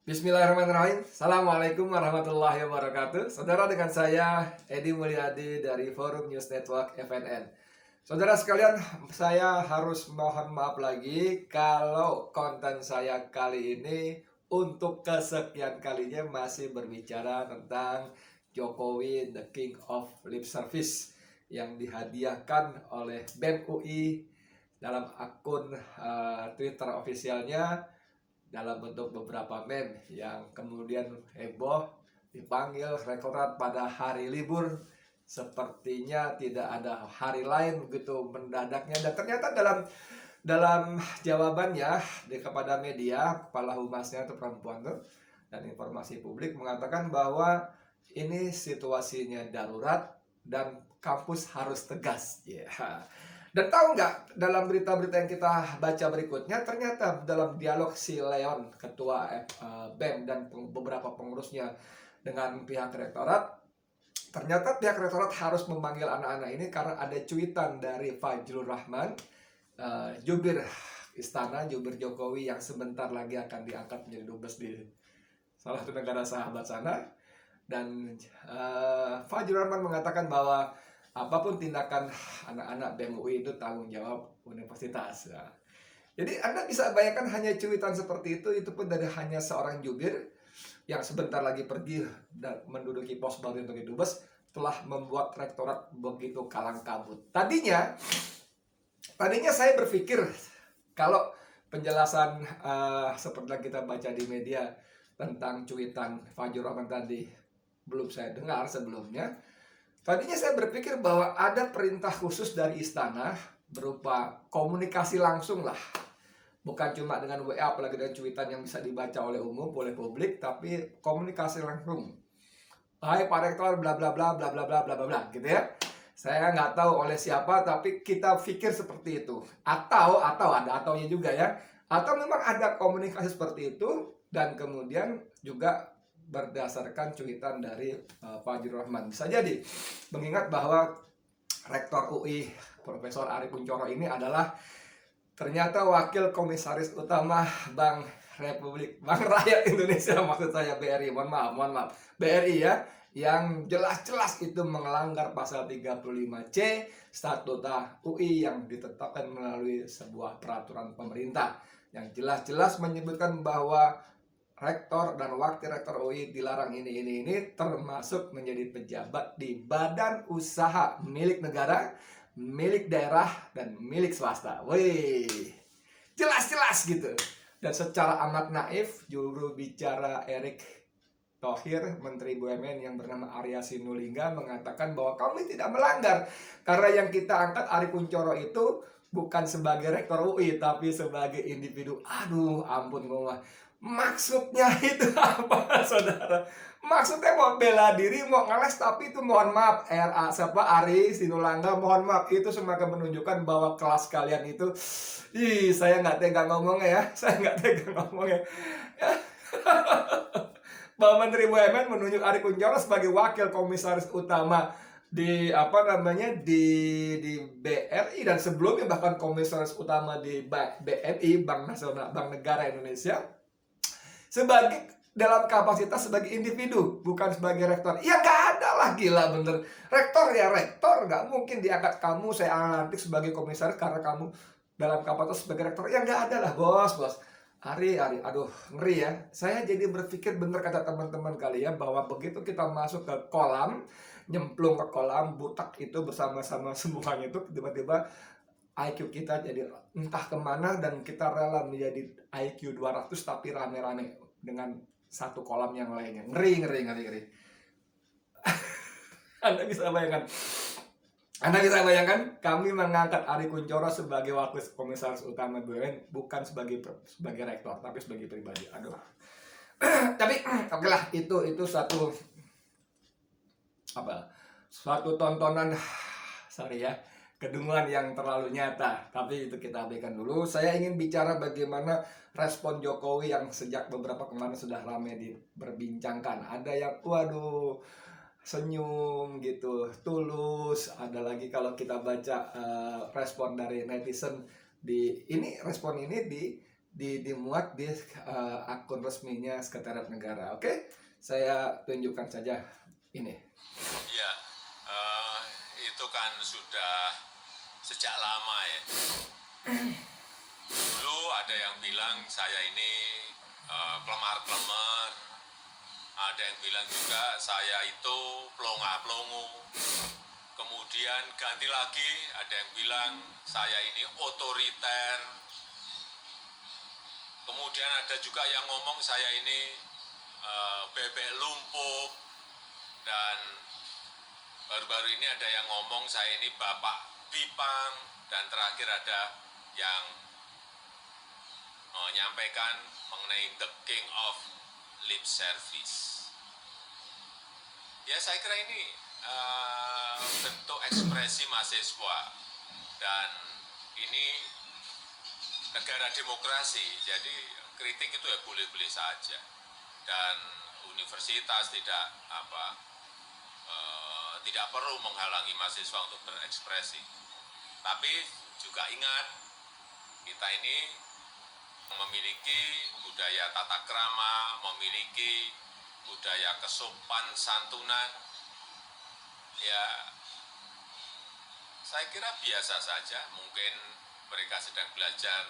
Bismillahirrahmanirrahim. Assalamualaikum warahmatullahi wabarakatuh. Saudara, dengan saya Edi Mulyadi dari Forum News Network FNN. Saudara sekalian, saya harus mohon maaf lagi kalau konten saya kali ini untuk kesekian kalinya masih berbicara tentang Jokowi the King of Lip Service yang dihadiahkan oleh BEM UI dalam akun Twitter ofisialnya dalam bentuk beberapa meme yang kemudian heboh dipanggil rektorat pada hari libur, sepertinya tidak ada hari lain begitu mendadaknya. Dan ternyata dalam jawabannya kepada media, kepala humasnya itu perempuan tuh, dan informasi publik mengatakan bahwa ini situasinya darurat dan kampus harus tegas. Dan tahu nggak, dalam berita-berita yang kita baca berikutnya, ternyata dalam dialog si Leon, ketua BEM dan beberapa pengurusnya dengan pihak rektorat, ternyata pihak rektorat harus memanggil anak-anak ini karena ada cuitan dari Fajrul Rahman, jubir istana, jubir Jokowi yang sebentar lagi akan diangkat menjadi dubes di salah satu negara sahabat sana. Dan Fajrul Rahman mengatakan bahwa apapun tindakan anak-anak BEM UI itu tanggung jawab universitas. Nah, jadi Anda bisa bayangkan hanya cuitan seperti itu pun dari hanya seorang jubir yang sebentar lagi pergi dan menduduki pos baru untuk dubes telah membuat rektorat begitu kalang kabut. Tadinya saya berpikir kalau penjelasan seperti yang kita baca di media tentang cuitan Fajrul Rahman tadi belum saya dengar sebelumnya. Tadinya saya berpikir bahwa ada perintah khusus dari istana berupa komunikasi langsung lah. Bukan cuma dengan WA, apalagi dengan cuitan yang bisa dibaca oleh umum, oleh publik, tapi komunikasi langsung. Hai Pak Rektor, bla bla bla bla bla bla bla bla, gitu ya. Saya nggak tahu oleh siapa, tapi kita pikir seperti itu. Atau ada ataunya juga ya. Atau memang ada komunikasi seperti itu, dan kemudian juga berdasarkan cuitan dari Fajrul Rahman. Bisa jadi, mengingat bahwa Rektor UI Profesor Ari Kunchoro ini adalah ternyata Wakil Komisaris Utama Bank Rakyat Indonesia, maksud saya BRI, mohon maaf, BRI ya, yang jelas-jelas itu melanggar pasal 35C Statuta UI yang ditetapkan melalui sebuah peraturan pemerintah yang jelas-jelas menyebutkan bahwa rektor dan wakil rektor UI dilarang ini, termasuk menjadi pejabat di badan usaha milik negara, milik daerah, dan milik swasta. Wih, jelas-jelas gitu. Dan secara amat naif, juru bicara Erick Thohir, Menteri BUMN yang bernama Arya Sinulinga, mengatakan bahwa kami tidak melanggar karena yang kita angkat Ari Kunchoro itu bukan sebagai rektor UI tapi sebagai individu. Aduh, ampun gua. Maksudnya itu apa, saudara? Maksudnya mau bela diri, mau ngeles, tapi itu mohon maaf, Ari Sinulangga, mohon maaf, itu semakin menunjukkan bahwa kelas kalian itu, saya nggak tega ngomongnya ya, bahwa Menteri BUMN menunjuk Ari Kunchoro sebagai wakil komisaris utama di di BRI, dan sebelumnya bahkan komisaris utama di BNI, Bank Nasional, Bank Negara Indonesia, sebagai dalam kapasitas sebagai individu, bukan sebagai rektor. Ya nggak ada lah, gila bener. Rektor ya rektor, nggak mungkin diangkat kamu saya lantik sebagai komisaris karena kamu dalam kapasitas sebagai rektor. Ya nggak ada lah, bos. Ari, aduh ngeri ya. Saya jadi berpikir bener kata teman-teman kali ya, bahwa begitu kita masuk ke kolam, nyemplung ke kolam, butak itu bersama-sama semuanya itu, tiba-tiba IQ kita jadi entah kemana, dan kita rela menjadi IQ 200 tapi rame-rame dengan satu kolam yang lainnya. Ngeri. Anda bisa bayangkan kami mengangkat Ari Kunchoro sebagai wakil komisaris utama BUMN bukan sebagai rektor tapi sebagai pribadi. Aduh. Tapi oke lah, itu suatu tontonan kedunguan yang terlalu nyata, tapi itu kita abaikan dulu. Saya ingin bicara bagaimana respon Jokowi yang sejak beberapa kemarin sudah ramai diperbincangkan. Ada yang waduh senyum gitu, tulus. Ada lagi kalau kita baca respon dari netizen respon ini dimuat di akun resminya Sekretariat Negara. Oke, saya tunjukkan saja ini. Ya, itu kan sudah sejak lama ya. Dulu ada yang bilang saya ini kelemar-kelemar, ada yang bilang juga saya itu pelongo-pelongo. Kemudian ganti lagi, ada yang bilang saya ini otoriter. Kemudian ada juga yang ngomong saya ini bebek lumpuh. Dan baru-baru ini ada yang ngomong saya ini Bapak Bipang. Dan terakhir ada yang menyampaikan mengenai the king of lip service. Ya saya kira ini bentuk ekspresi mahasiswa, dan ini negara demokrasi, jadi kritik itu ya boleh-boleh saja, dan universitas tidak perlu menghalangi mahasiswa untuk berekspresi. Tapi juga ingat, kita ini memiliki budaya tata krama, memiliki budaya kesopan santunan. Ya, saya kira biasa saja, mungkin mereka sedang belajar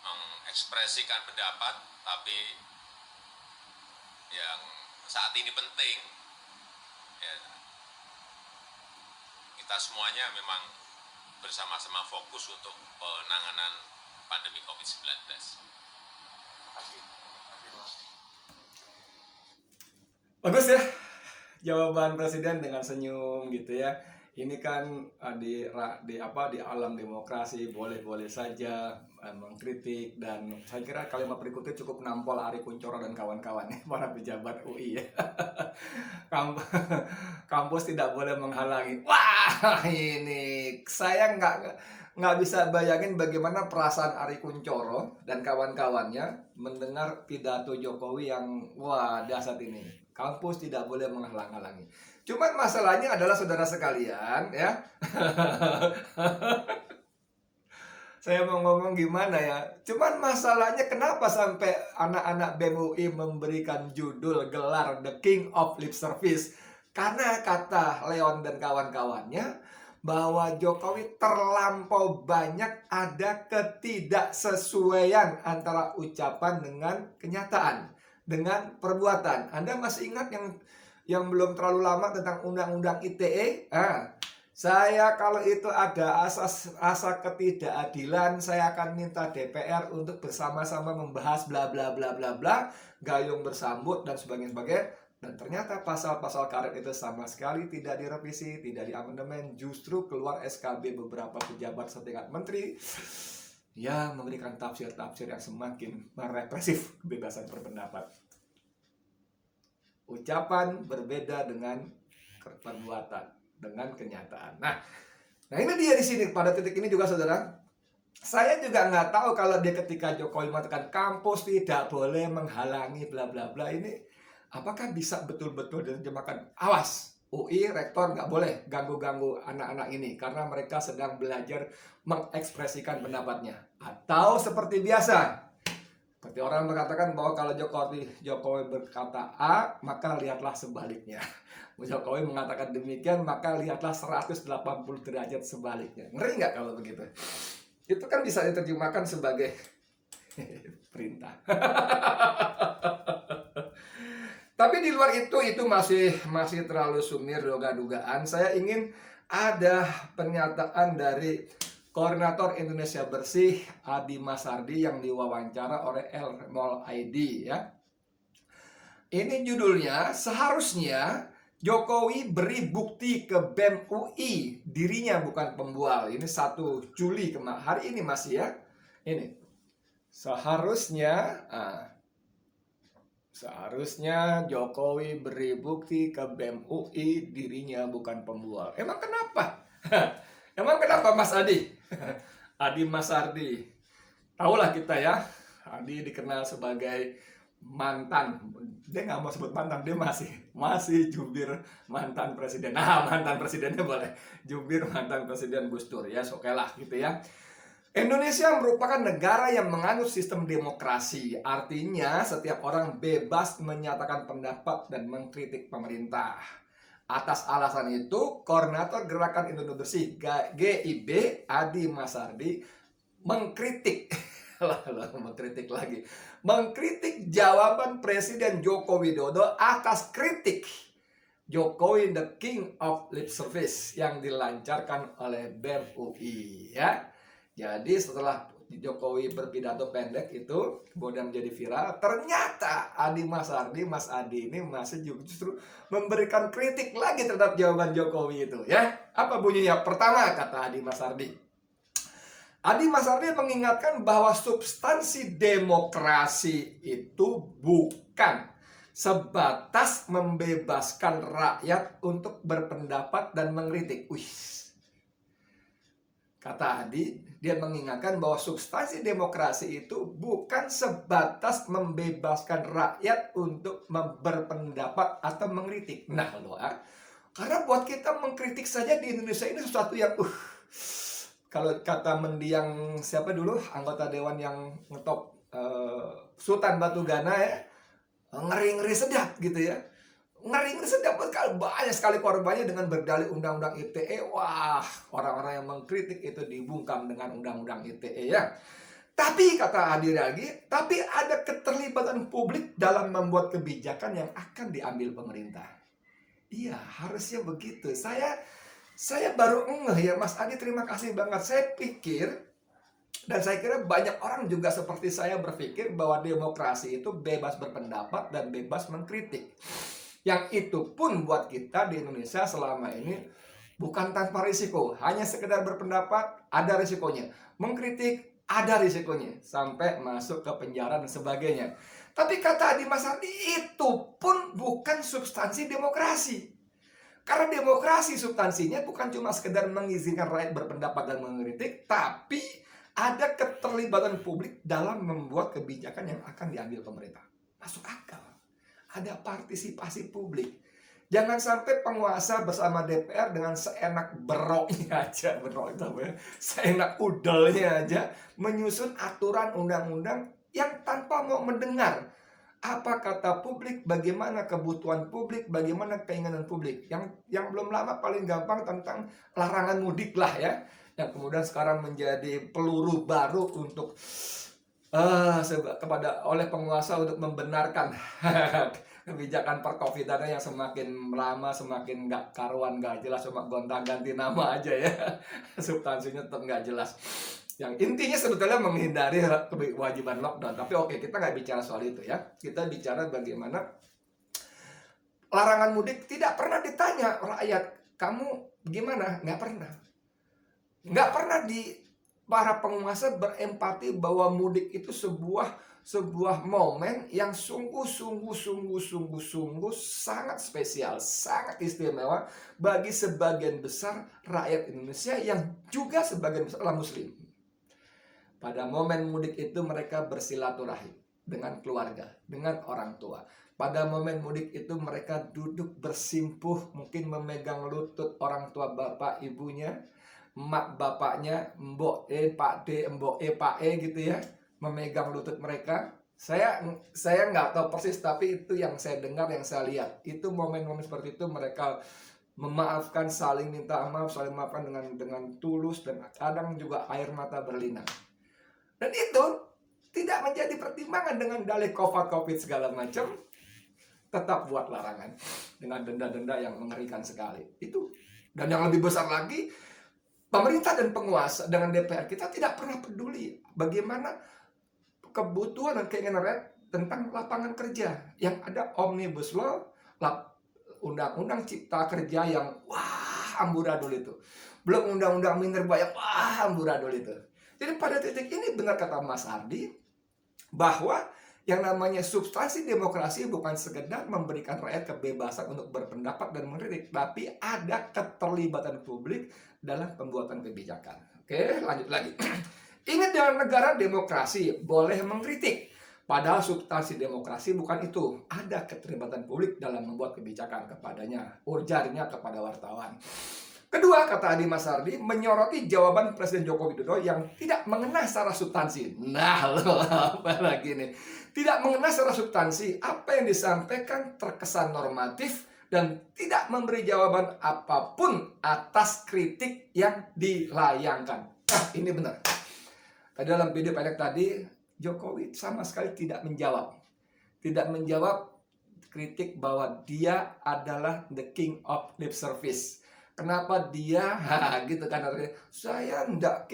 mengekspresikan pendapat, tapi yang saat ini penting, ya, kita semuanya memang bersama-sama fokus untuk penanganan pandemi COVID-19. Bagus ya, jawaban Presiden dengan senyum gitu ya. Ini kan di alam demokrasi boleh-boleh saja mengkritik, dan saya kira kalimat berikutnya cukup nampol Ari Kunchoro dan kawan-kawan para pejabat UI ya. Kampus tidak boleh menghalangi. Wah, ini saya nggak bisa bayangin bagaimana perasaan Ari Kunchoro dan kawan-kawannya mendengar pidato Jokowi yang wah dahsyat ini. Kampus tidak boleh menghalang-halangi. Cuman masalahnya adalah saudara sekalian ya. Saya mau ngomong gimana ya. Cuman masalahnya kenapa sampai anak-anak BEM UI memberikan judul gelar The King of Lip Service. Karena kata Leon dan kawan-kawannya bahwa Jokowi terlampau banyak ada ketidaksesuaian antara ucapan dengan kenyataan, dengan perbuatan. Anda masih ingat yang belum terlalu lama tentang undang-undang ITE? Saya kalau itu ada asa ketidakadilan, saya akan minta DPR untuk bersama-sama membahas bla bla bla bla bla, gayung bersambut dan sebagainya. Dan ternyata pasal-pasal karet itu sama sekali tidak direvisi, tidak diamandemen, justru keluar SKB beberapa pejabat setingkat menteri yang memberikan tafsir-tafsir yang semakin merepresif kebebasan berpendapat. Ucapan berbeda dengan perbuatan, dengan kenyataan. Nah ini dia di sini pada titik ini juga saudara. Saya juga nggak tahu kalau dia ketika Jokowi mengatakan kampus tidak boleh menghalangi bla bla bla ini, apakah bisa betul-betul diterjemahkan awas UI rektor nggak boleh ganggu-ganggu anak-anak ini karena mereka sedang belajar mengekspresikan pendapatnya, atau seperti biasa, seperti orang mengatakan bahwa kalau Jokowi berkata A, maka lihatlah sebaliknya. Jokowi mengatakan demikian, maka lihatlah 180 derajat sebaliknya. Ngeri nggak kalau begitu? Itu kan bisa diterjemahkan sebagai perintah. Tapi di luar itu masih terlalu sumir duga-dugaan. Saya ingin ada pernyataan dari Koordinator Indonesia Bersih Adi Masardi yang diwawancara oleh El-Mol ID ya. Ini judulnya, seharusnya Jokowi beri bukti ke BEM UI dirinya bukan pembual. Ini 1 Juli hari ini masih ya. Ini seharusnya Jokowi beri bukti ke BEM UI dirinya bukan pembual. Emang kenapa? Emang kenapa Mas Adi? Adi Masardi. Tahulah kita ya, Adi dikenal sebagai mantan. Dia nggak mau sebut mantan, dia masih jubir mantan presiden. Nah, mantan presidennya boleh. Jubir mantan presiden Gus Dur ya, oke lah gitu ya. Indonesia merupakan negara yang menganut sistem demokrasi. Artinya, setiap orang bebas menyatakan pendapat dan mengkritik pemerintah. Atas alasan itu, Koordinator Gerakan Indonesia Bersih GIB Adi Masardi mengkritik mengkritik jawaban Presiden Joko Widodo atas kritik Jokowi the King of Lip Service yang dilancarkan oleh BEM UI, ya. Jadi setelah Jokowi berpidato pendek itu kemudian menjadi viral, ternyata Mas Adi ini masih justru memberikan kritik lagi terhadap jawaban Jokowi itu, ya. Apa bunyinya? Pertama, kata Adi Masardi mengingatkan bahwa substansi demokrasi itu bukan sebatas membebaskan rakyat untuk berpendapat dan mengkritik. Kata Adi, dia mengingatkan bahwa substansi demokrasi itu bukan sebatas membebaskan rakyat untuk berpendapat atau mengkritik. Nah, karena buat kita mengkritik saja di Indonesia ini sesuatu yang kalau kata mendiang siapa dulu anggota dewan yang ngetop Sultan Batugana, ya, ngeri-ngeri sedap gitu ya. Ngeri-ngeri sedap sekali, banyak sekali korbannya dengan berdalih undang-undang ITE. Wah, orang-orang yang mengkritik itu dibungkam dengan undang-undang ITE, ya. Tapi kata Adi lagi, tapi ada keterlibatan publik dalam membuat kebijakan yang akan diambil pemerintah. Iya, harusnya begitu. Saya baru ngeh, ya, Mas Adi, terima kasih banget. Saya pikir dan saya kira banyak orang juga seperti saya berpikir bahwa demokrasi itu bebas berpendapat dan bebas mengkritik. Yang itu pun buat kita di Indonesia selama ini bukan tanpa risiko. Hanya sekedar berpendapat, ada risikonya. Mengkritik, ada risikonya. Sampai masuk ke penjara dan sebagainya. Tapi kata Adi Masardi, itu pun bukan substansi demokrasi. Karena demokrasi substansinya bukan cuma sekedar mengizinkan rakyat berpendapat dan mengkritik, tapi ada keterlibatan publik dalam membuat kebijakan yang akan diambil pemerintah. Masuk akal. Ada partisipasi publik. Jangan sampai penguasa bersama DPR dengan seenak beroknya aja, seenak udelnya aja menyusun aturan undang-undang yang tanpa mau mendengar apa kata publik, bagaimana kebutuhan publik, bagaimana keinginan publik. Yang belum lama paling gampang tentang larangan mudik lah, ya, yang kemudian sekarang menjadi peluru baru untuk oleh penguasa untuk membenarkan kebijakan perkovidannya yang semakin lama semakin nggak karuan, nggak jelas, cuma gonta-ganti nama aja, ya. Substansinya tetap nggak jelas. Yang intinya sebetulnya menghindari kewajiban lockdown. Tapi oke, kita nggak bicara soal itu, ya. Kita bicara bagaimana larangan mudik tidak pernah ditanya rakyat, kamu gimana? Nggak pernah di para penguasa berempati bahwa mudik itu sebuah momen yang sungguh sangat spesial, sangat istimewa bagi sebagian besar rakyat Indonesia yang juga sebagian besar adalah muslim. Pada momen mudik itu mereka bersilaturahim dengan keluarga, dengan orang tua. Pada momen mudik itu mereka duduk bersimpuh, mungkin memegang lutut orang tua bapak ibunya, mak bapaknya, mbok pak de, mbok pak gitu, ya, memegang lutut mereka. Saya nggak tahu persis, tapi itu yang saya dengar, yang saya lihat. Itu momen-momen seperti itu mereka memaafkan, saling minta maaf, saling maafkan dengan tulus, dan kadang juga air mata berlinang. Dan itu tidak menjadi pertimbangan dengan dalih COVID segala macam. Tetap buat larangan dengan denda-denda yang mengerikan sekali. Itu. Dan yang lebih besar lagi, pemerintah dan penguasa dengan DPR kita tidak pernah peduli bagaimana kebutuhan dan keinginan rakyat tentang lapangan kerja. Yang ada Omnibus Law, undang-undang cipta kerja yang amburadul itu. Belum undang-undang minerba yang amburadul itu. Jadi pada titik ini benar kata Mas Ardi bahwa yang namanya substansi demokrasi bukan sekedar memberikan rakyat kebebasan untuk berpendapat dan mengkritik, tapi ada keterlibatan publik dalam pembuatan kebijakan. Oke, lanjut lagi. Ingat, dalam negara demokrasi boleh mengkritik. Padahal substansi demokrasi bukan itu. Ada keterlibatan publik dalam membuat kebijakan kepadanya. Ujarnya kepada wartawan. Kedua, kata Adi Masardi, menyoroti jawaban Presiden Joko Widodo yang tidak mengena secara substansi. Nah, loh, apa lagi nih? Tidak mengena secara substansi, apa yang disampaikan terkesan normatif dan tidak memberi jawaban apapun atas kritik yang dilayangkan. Nah, ini benar. Tadi dalam video pendek tadi, Jokowi sama sekali tidak menjawab. Tidak menjawab kritik bahwa dia adalah the king of lip service. Kenapa dia gitu kan, artinya saya ndak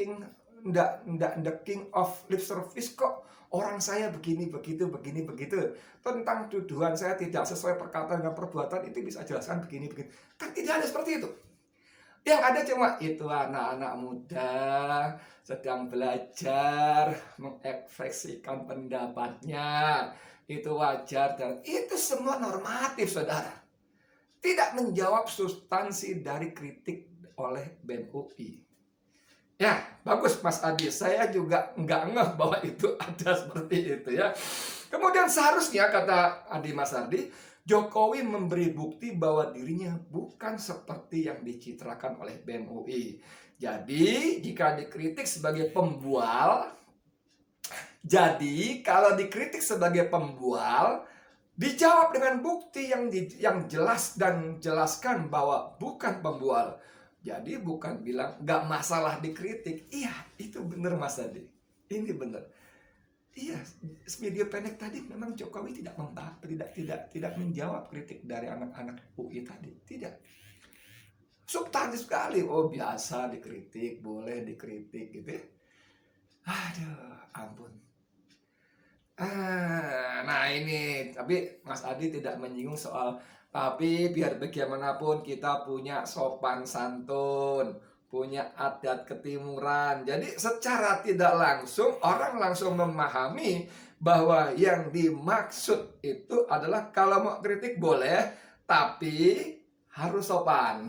the king of lip service kok, orang saya begini begitu tentang tuduhan saya tidak sesuai perkataan dan perbuatan itu bisa jelaskan begini kan, tidak ada seperti itu. Yang ada cuma itu anak-anak muda sedang belajar mengekspresikan pendapatnya, itu wajar dan itu semua normatif, saudara. Tidak menjawab substansi dari kritik oleh BEM UI. Ya, bagus Mas Adi. Saya juga nggak ngeh bahwa itu ada seperti itu ya. Kemudian seharusnya, kata Adi Mas Adi, Jokowi memberi bukti bahwa dirinya bukan seperti yang dicitrakan oleh BEM UI. Jadi, jika dikritik sebagai pembual, kalau dikritik sebagai pembual, dijawab dengan bukti yang jelas dan jelaskan bahwa bukan pembual. Jadi bukan bilang nggak masalah dikritik. Iya, itu benar Mas Adi. Ini benar. Iya, video pendek tadi memang Jokowi tidak menjawab kritik dari anak-anak UI tadi. Tidak. Substansi sekali. Oh, biasa dikritik, boleh dikritik gitu ya. Aduh, ampun. Nah ini, tapi Mas Adi tidak menyinggung soal, tapi biar bagaimanapun kita punya sopan santun, punya adat ketimuran. Jadi secara tidak langsung orang langsung memahami bahwa yang dimaksud itu adalah kalau mau kritik boleh, tapi harus sopan.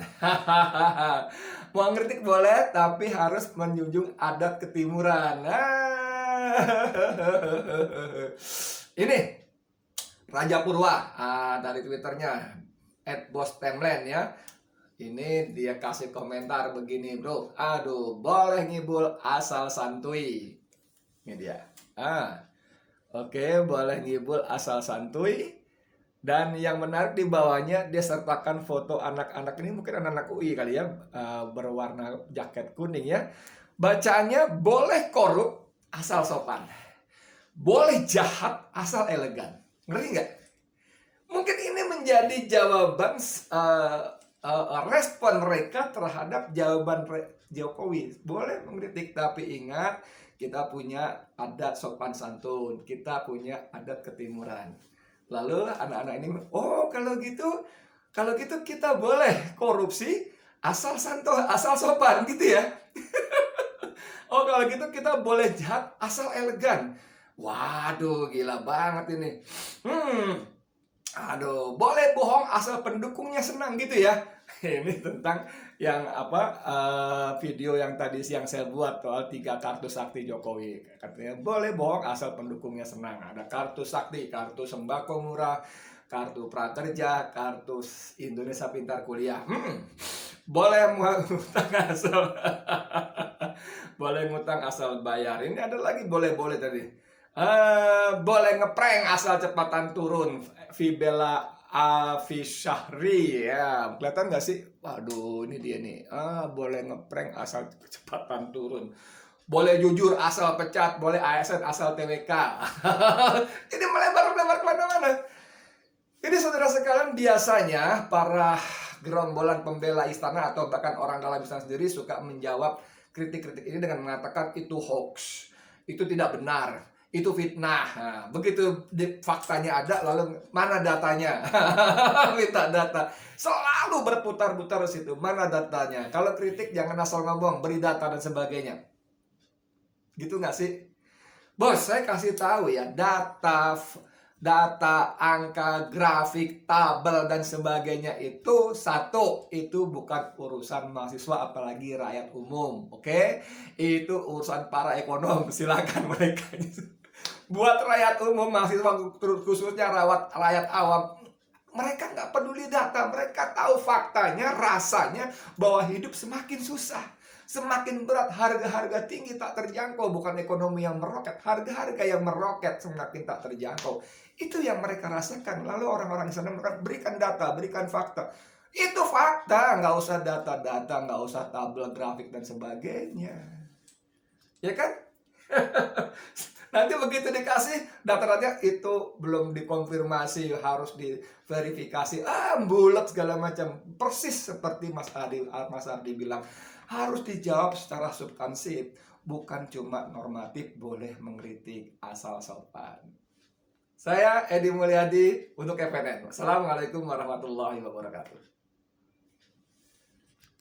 Mau kritik boleh, tapi harus menjunjung adat ketimuran. Ini Raja Purwa dari Twitternya @bostemlen ya. Ini dia kasih komentar begini, bro. Aduh, boleh ngibul asal santuy. Ini dia. Oke, boleh ngibul asal santuy. Dan yang menarik di bawahnya dia sertakan foto anak-anak ini, mungkin anak-anak UI kali ya, berwarna jaket kuning ya. Bacaannya, boleh korup asal sopan, boleh jahat asal elegan. Ngerti nggak? Mungkin ini menjadi jawaban respon mereka terhadap jawaban Jokowi. Boleh mengkritik, tapi ingat kita punya adat sopan santun, kita punya adat ketimuran. Lalu anak-anak ini, oh kalau gitu kita boleh korupsi asal sopan gitu ya. Oh kalau gitu kita boleh jahat asal elegan. Waduh, gila banget ini. Aduh, boleh bohong asal pendukungnya senang gitu ya. Ini tentang yang video yang tadi siang saya buat soal 3 kartu sakti Jokowi. Katanya boleh bohong asal pendukungnya senang. Ada kartu sakti, kartu sembako murah, kartu prakerja, kartu Indonesia Pintar Kuliah. Boleh ngutang asal boleh ngutang asal bayar. Ini ada lagi boleh tadi. Boleh ngeprank asal cepatan turun. Fibela Afisyahri ya, kelihatan nggak sih? Waduh, ini dia nih. Boleh ngeprank asal kecepatan turun. Boleh jujur asal pecat, boleh ASN asal TWK. Ini melebar kemana-mana. Ini saudara sekalian, biasanya para gerombolan pembela istana atau bahkan orang dalam istana sendiri suka menjawab kritik-kritik ini dengan mengatakan itu hoax, itu tidak benar, itu fitnah. Nah, begitu faktanya ada, lalu mana datanya? Minta data. Selalu berputar-putar di situ. Mana datanya? Kalau kritik jangan asal ngomong, beri data dan sebagainya. Gitu nggak sih? Bos, saya kasih tahu ya, data, angka, grafik, tabel dan sebagainya itu itu bukan urusan mahasiswa apalagi rakyat umum, oke? Itu urusan para ekonom, silakan mereka. Buat rakyat umum, mahasiswa khususnya rakyat awam, Mereka nggak peduli data, mereka tahu faktanya, rasanya bahwa hidup semakin susah, semakin berat, harga-harga tinggi tak terjangkau, bukan ekonomi yang meroket, harga-harga yang meroket semakin tak terjangkau. Itu yang mereka rasakan. Lalu orang-orang di sana mereka berikan data, berikan fakta. Itu fakta, nggak usah data-data, nggak usah tabel grafik dan sebagainya. Ya kan? Nanti begitu dikasih data-datanya itu belum dikonfirmasi, harus diverifikasi, bulat segala macam. Persis seperti Mas Ardi bilang, harus dijawab secara substansif, bukan cuma normatif, boleh mengkritik asal sopan. Saya Edi Mulyadi untuk FNN. Assalamualaikum warahmatullahi wabarakatuh.